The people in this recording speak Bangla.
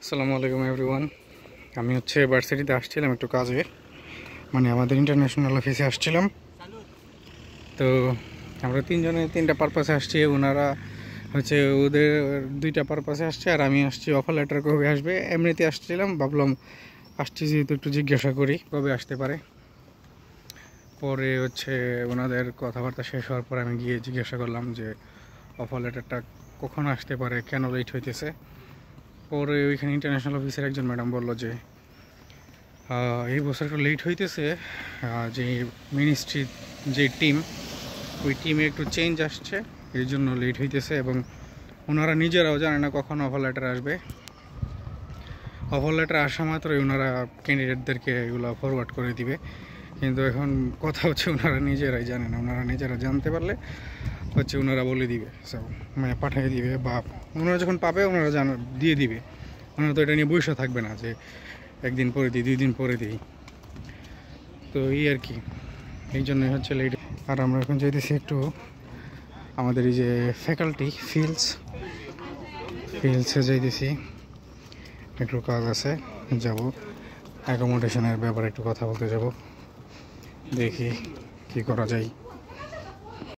আসসালামু আলাইকুম এভরিওয়ান। আমি ভার্সিটিতে আসছিলাম একটু কাজে, মানে আমাদের ইন্টারন্যাশনাল অফিসে আসছিলাম। তো আমরা তিনজনে তিনটা পারপাসে আসছি। ওনারা ওদের দুইটা পারপাসে আসছে, আর আমি আসছি অফার লেটার কবে আসবে এমনিতে আসছিলাম। ভাবলাম আসছি যেহেতু একটু জিজ্ঞাসা করি কবে আসতে পারে। পরে ওনাদের কথাবার্তা শেষ হওয়ার পর আমি গিয়ে জিজ্ঞাসা করলাম যে অফার লেটারটা কখন আসতে পারে, কেন লেট হইতেছে। পরে ওইখানে ইন্টারন্যাশনাল অফিসের একজন ম্যাডাম বললো যে এই বছর একটু লেট হইতেছে, যে মিনিস্ট্রির যে টিম, ওই টিমে একটু চেঞ্জ আসছে, এই জন্য লেট হইতেছে। এবং ওনারা নিজেরাও জানে না কখন অফার লেটার আসবে। অফার লেটার আসা মাত্রই ওনারা ক্যান্ডিডেটদেরকে এগুলো ফরওয়ার্ড করে দিবে। কিন্তু এখন কথা ওনারা নিজেরাই জানে না। ওনারা নিজেরা জানতে পারলে ওনারা বলে দিবে, মানে পাঠিয়ে দিবে, বা ওনারা যখন পাবে ওনারা দিয়ে দিবে। ওনারা তো এটা নিয়ে বসে থাকবে না যে একদিন পরে দিই, 2 দিন পরে দিই। তো এই আর কি, এই জন্যই লেট। আর আমরা এখন যাইতেছি একটু আমাদের এই যে ফ্যাকাল্টি ফিল্ডসে যাইতেছি, একটু কাজ আছে, যাব অ্যাকোমোডেশনের ব্যাপারে একটু কথা বলতে যাব। দেখি কি করা যায়।